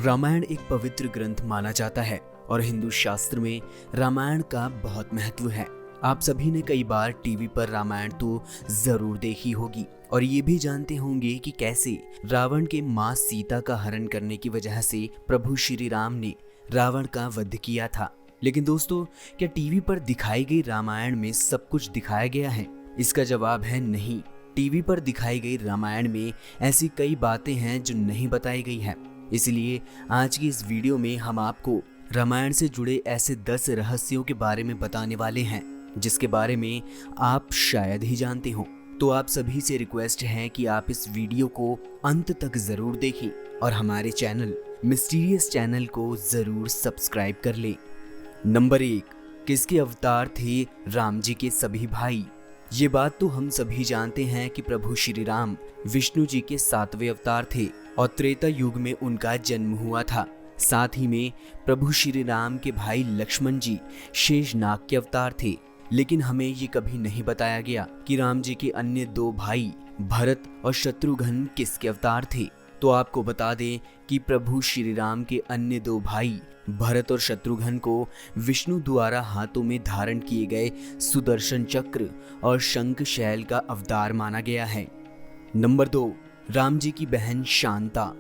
रामायण एक पवित्र ग्रंथ माना जाता है और हिंदू शास्त्र में रामायण का बहुत महत्व है। आप सभी ने कई बार टीवी पर रामायण तो जरूर देखी होगी और ये भी जानते होंगे कि कैसे रावण के मां सीता का हरण करने की वजह से प्रभु श्री राम ने रावण का वध किया था। लेकिन दोस्तों, क्या टीवी पर दिखाई गई रामायण में सब कुछ दिखाया गया है? इसका जवाब है नहीं। टीवी पर दिखाई गई रामायण में ऐसी कई बातें हैं जो नहीं बताई गई है। इसलिए आज की इस वीडियो में हम आपको रामायण से जुड़े ऐसे 10 रहस्यों के बारे में बताने वाले हैं जिसके बारे में आप शायद ही जानते हो। तो आप सभी से रिक्वेस्ट है कि आप इस वीडियो को अंत तक जरूर देखें और हमारे चैनल मिस्टीरियस चैनल को जरूर सब्सक्राइब कर लें। नंबर 1, किसके अवतार थे राम जी के सभी भाई? ये बात तो हम सभी जानते हैं कि प्रभु श्री राम विष्णु जी के 7वें अवतार थे और त्रेता युग में उनका जन्म हुआ था। साथ ही में प्रभु श्री राम के भाई लक्ष्मण जी शेषनाग के अवतार थे। लेकिन हमें ये कभी नहीं बताया गया कि राम जी के अन्य 2 भाई भरत और शत्रुघ्न किसके अवतार थे। तो आपको बता दें कि प्रभु श्री राम के अन्य 2 भाई भरत और शत्रुघ्न को विष्णु द्वारा हाथों में धारण किए गए सुदर्शन चक्र और शंख शैल का अवतार माना गया है। नंबर 2, राम जी की बहन शांता।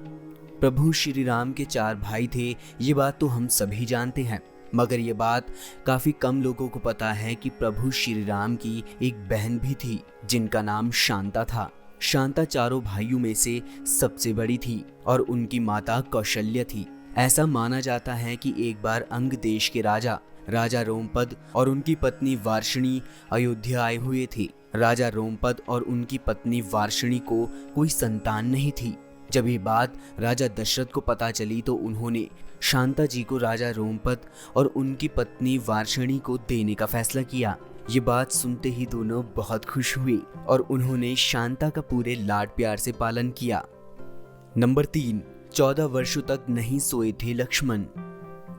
प्रभु श्री राम के 4 भाई थे, ये बात तो हम सभी जानते हैं, मगर ये बात काफी कम लोगों को पता है कि प्रभु श्री राम की एक बहन भी थी जिनका नाम शांता था। शांता चारों भाइयों में से सबसे बड़ी थी और उनकी माता कौशल्य थी। ऐसा माना जाता है कि एक बार अंग देश के राजा रोमपद और उनकी पत्नी वार्ष्णी अयोध्या आए हुए थे। राजा रोमपद और उनकी पत्नी वार्ष्णी को कोई संतान नहीं थी। जब ये बात राजा दशरथ को पता चली तो उन्होंने शांता जी को राजा रोमपद और उनकी पत्नी वार्ष्णी को देने का फैसला किया। ये बात सुनते ही दोनों बहुत खुश हुए और उन्होंने शांता का पूरे लाड प्यार से पालन किया। नंबर 3, 14 वर्षों तक नहीं सोए थे लक्ष्मण।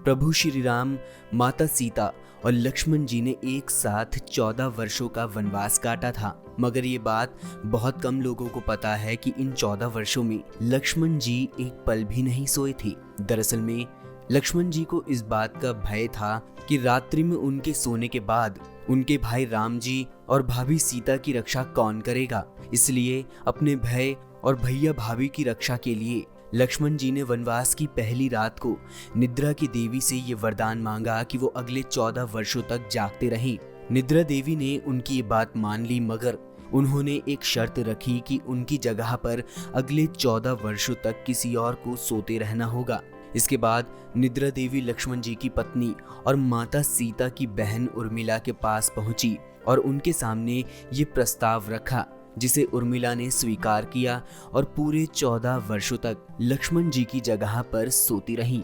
प्रभु श्री राम, माता सीता और लक्ष्मण जी ने एक साथ 14 वर्षों का वनवास काटा था, मगर ये बात बहुत कम लोगों को पता है कि इन 14 वर्षों में लक्ष्मण जी एक पल भी नहीं सोए थे। दरअसल में लक्ष्मण जी को इस बात का भय था कि रात्रि में उनके सोने के बाद उनके भाई राम जी और भाभी सीता की रक्षा कौन करेगा। इसलिए अपने भय और भैया भाभी की रक्षा के लिए लक्ष्मण जी ने वनवास की पहली रात को निद्रा की देवी से ये वरदान मांगा कि वो अगले 14 वर्षों तक जागते रहें। निद्रा देवी ने उनकी ये बात मान ली, मगर उन्होंने एक शर्त रखी कि उनकी जगह पर अगले 14 वर्षों तक किसी और को सोते रहना होगा। इसके बाद निद्रा देवी लक्ष्मण जी की पत्नी और माता सीता की बहन उर्मिला के पास पहुंची और उनके सामने ये प्रस्ताव रखा, जिसे उर्मिला ने स्वीकार किया और पूरे 14 वर्षों तक लक्ष्मण जी की जगह पर सोती रहीं।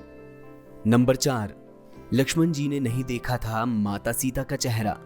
नंबर 4, लक्ष्मण जी ने नहीं देखा था माता सीता का चेहरा।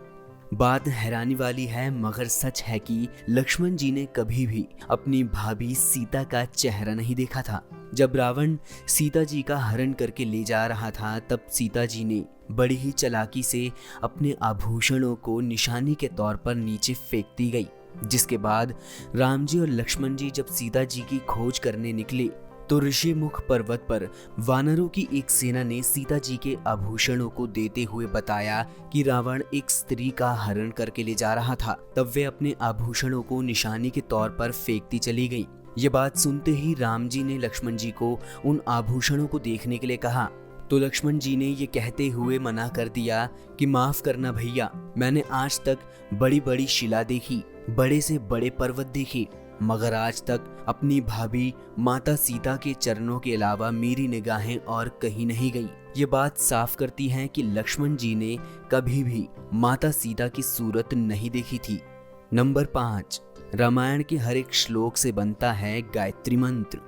बात हैरानी वाली है, मगर सच है कि लक्ष्मण जी ने कभी भी अपनी भाभी सीता का चेहरा नहीं देखा था। जब रावण सीता जी का हरण करके ले जा रहा था, तब सीता जी ने बड़ी ही चालाकी से अपने आभूषणों को निशानी के तौर पर नीचे फेंक दी गई। जिसके बाद राम जी और लक्ष्मण जी जब सीता जी की खोज करने निकले तो ऋषिमुख पर्वत पर वानरों की एक सेना ने सीता जी के आभूषणों को देते हुए बताया कि रावण एक स्त्री का हरण करके ले जा रहा था। तब वे अपने आभूषणों को निशानी के तौर पर फेंकती चली गई। ये बात सुनते ही राम जी ने लक्ष्मण जी को उन आभूषणों को देखने के लिए कहा, तो लक्ष्मण जी ने ये कहते हुए मना कर दिया कि माफ करना भैया, मैंने आज तक बड़ी बड़ी शिला देखी, बड़े से बड़े पर्वत देखे, मगर आज तक अपनी भाभी माता सीता के चरणों के अलावा मेरी निगाहें और कहीं नहीं गई। ये बात साफ करती है कि लक्ष्मण जी ने कभी भी माता सीता की सूरत नहीं देखी थी। नंबर 5, रामायण के हर एक श्लोक से बनता है गायत्री मंत्र।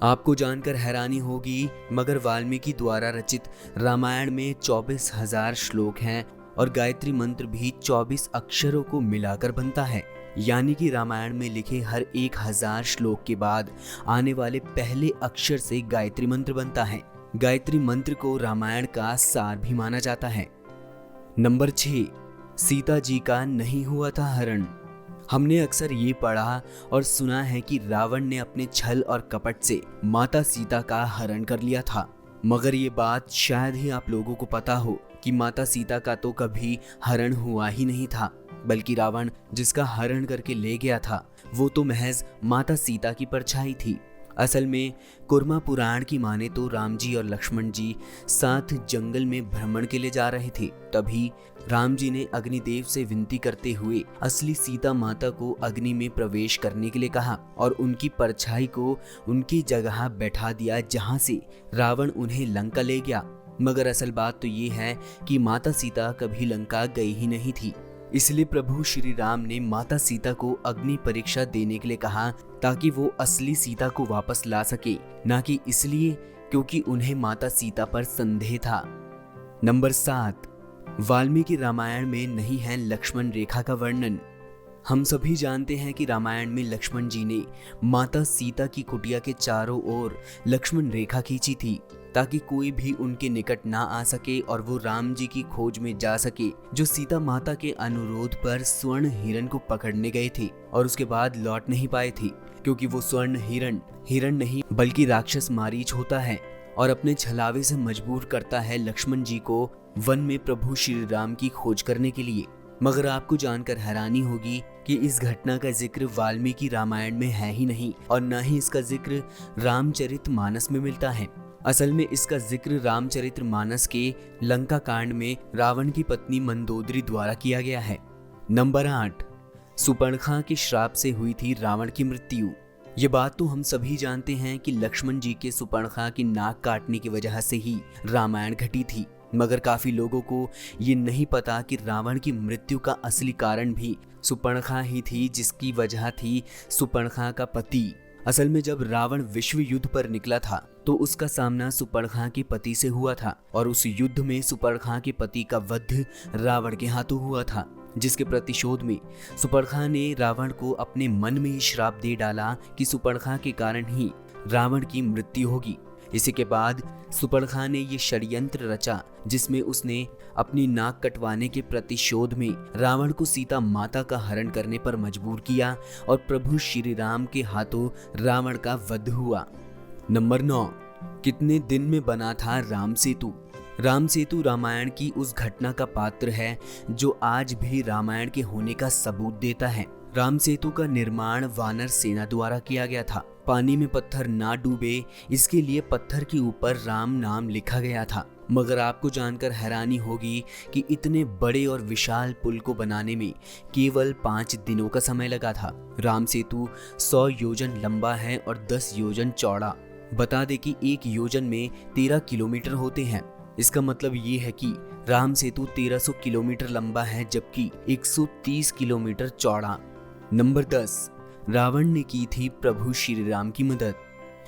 आपको जानकर हैरानी होगी, मगर वाल्मीकि द्वारा रचित रामायण में 24,000 श्लोक हैं और गायत्री मंत्र भी 24 अक्षरों को मिलाकर बनता है। यानी कि रामायण में लिखे हर 1000 श्लोक के बाद आने वाले पहले अक्षर से गायत्री मंत्र बनता है। गायत्री मंत्र को रामायण का सार भी माना जाता है। नंबर 6, सीता जी का नहीं हुआ था हरण। हमने अक्सर ये पढ़ा और सुना है कि रावण ने अपने छल और कपट से माता सीता का हरण कर लिया था, मगर ये बात शायद ही आप लोगों को पता हो कि माता सीता का तो कभी हरण हुआ ही नहीं था, बल्कि रावण जिसका हरण करके ले गया था वो तो महज माता सीता की परछाई थी। असल में कुर्मा पुराण की माने तो राम जी और लक्ष्मण जी साथ जंगल में भ्रमण के लिए जा रहे थे। तभी राम जी ने अग्निदेव से विनती करते हुए असली सीता माता को अग्नि में प्रवेश करने के लिए कहा और उनकी परछाई को उनकी जगह बैठा दिया जहां से रावण उन्हें लंका ले गया। मगर असल बात तो ये है कि माता सीता कभी लंका गई ही नहीं थी, इसलिए प्रभु श्री राम ने माता सीता को अग्नि परीक्षा देने के लिए कहा ताकि वो असली सीता को वापस ला सके, ना कि इसलिए क्योंकि उन्हें माता सीता पर संदेह था। नंबर 7, वाल्मीकि रामायण में नहीं है लक्ष्मण रेखा का वर्णन। हम सभी जानते हैं कि रामायण में लक्ष्मण जी ने माता सीता की कुटिया के चारों ओर लक्ष्मण रेखा खींची थी ताकि कोई भी उनके निकट ना आ सके और वो राम जी की खोज में जा सके, जो सीता माता के अनुरोध पर स्वर्ण हिरण को पकड़ने गए थे और उसके बाद लौट नहीं पाए थे, क्योंकि वो स्वर्ण हिरण नहीं बल्कि राक्षस मारीच होता है और अपने छलावे से मजबूर करता है लक्ष्मण जी को वन में प्रभु श्री राम की खोज करने के लिए। मगर आपको जानकर हैरानी होगी कि इस घटना का जिक्र वाल्मीकि रामायण में है ही नहीं और न ही इसका जिक्र रामचरितमानस में मिलता है। असल में इसका जिक्र रामचरितमानस के लंका कांड में रावण की पत्नी मंदोदरी द्वारा किया गया है। नंबर 8, सुपर्णखा के श्राप से हुई थी रावण की मृत्यु। ये बात तो हम सभी जानते हैं कि लक्ष्मण जी के सुपर्णखा की नाक काटने की वजह से ही रामायण घटी थी, मगर काफी लोगों को ये नहीं पता कि रावण की मृत्यु का असली कारण भी सुपर्णखा ही थी, जिसकी वजह थी सुपर्णखा का पति। असल में जब रावण विश्व युद्ध पर निकला था तो उसका सामना सुपर्णखा के पति से हुआ था और उस युद्ध में सुपर्णखा के पति का वध रावण के हाथों हुआ था, जिसके प्रतिशोध में सुपर्णखा ने रावण को अपने मन में ही श्राप दे डाला कि सुपर्णखा के कारण ही रावण की मृत्यु होगी। इसी के बाद सुपर्णखा ने ये षड्यंत्र रचा जिसमें उसने अपनी नाक कटवाने के प्रतिशोध में रावण को सीता माता का हरण करने पर मजबूर किया और प्रभु श्री राम के हाथों रावण का वध हुआ। नंबर 9, कितने दिन में बना था राम सेतु। राम सेतु रामायण की उस घटना का पात्र है जो आज भी रामायण के होने का सबूत देता है। राम सेतु का निर्माण वानर सेना द्वारा किया गया था। पानी में पत्थर ना डूबे इसके लिए पत्थर के ऊपर राम नाम लिखा गया था। मगर आपको जानकर हैरानी होगी कि इतने बड़े और विशाल पुल को बनाने में केवल 5 दिनों का समय लगा था। राम सेतु 100 योजन लंबा है और 10 योजन चौड़ा। बता दे कि 1 योजन में 13 किलोमीटर होते हैं। इसका मतलब ये है कि राम सेतु 1300 किलोमीटर लंबा है जबकि 130 किलोमीटर चौड़ा। नंबर 10, रावण ने की थी प्रभु श्री राम की मदद।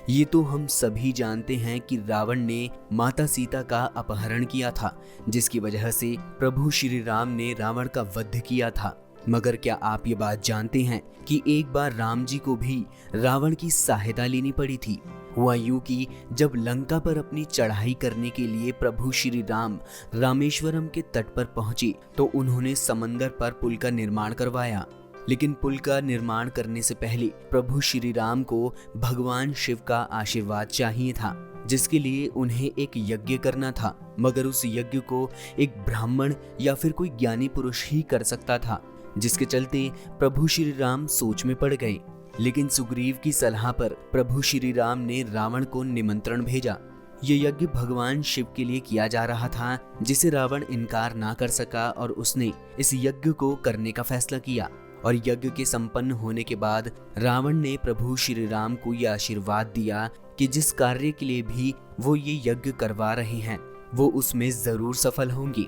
ये तो हम सभी जानते हैं कि रावण ने माता सीता का अपहरण किया था, जिसकी वजह से प्रभु श्री राम ने रावण का वध किया था। मगर क्या आप ये बात जानते हैं कि एक बार राम जी को भी रावण की सहायता लेनी पड़ी थी। हुआ यूं कि जब लंका पर अपनी चढ़ाई करने के लिए प्रभु श्री राम रामेश्वरम के तट पर पहुंचे तो उन्होंने समंदर पर पुल का निर्माण करवाया। लेकिन पुल का निर्माण करने से पहले प्रभु श्री राम को भगवान शिव का आशीर्वाद चाहिए था, जिसके लिए उन्हें एक यज्ञ करना था। मगर उस यज्ञ को एक ब्राह्मण या फिर कोई ज्ञानी पुरुष ही कर सकता था, जिसके चलते प्रभु श्री राम सोच में पड़ गए। लेकिन सुग्रीव की सलाह पर प्रभु श्री राम ने रावण को निमंत्रण भेजा। ये यज्ञ भगवान शिव के लिए किया जा रहा था, जिसे रावण इनकार ना कर सका और उसने इस यज्ञ को करने का फैसला किया। और यज्ञ के संपन्न होने के बाद रावण ने प्रभु श्री राम को यह आशीर्वाद दिया कि जिस कार्य के लिए भी वो ये यज्ञ करवा रहे हैं वो उसमें जरूर सफल होंगे।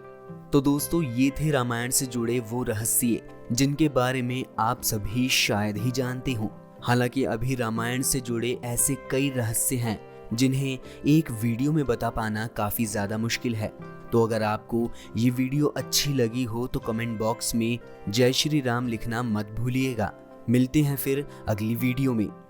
तो दोस्तों, ये थे रामायण से जुड़े वो रहस्य जिनके बारे में आप सभी शायद ही जानते हो। हालांकि अभी रामायण से जुड़े ऐसे कई रहस्य हैं जिन्हें एक वीडियो में बता पाना काफी ज्यादा मुश्किल है। तो अगर आपको ये वीडियो अच्छी लगी हो तो कमेंट बॉक्स में जय श्री राम लिखना मत भूलिएगा। मिलते हैं फिर अगली वीडियो में।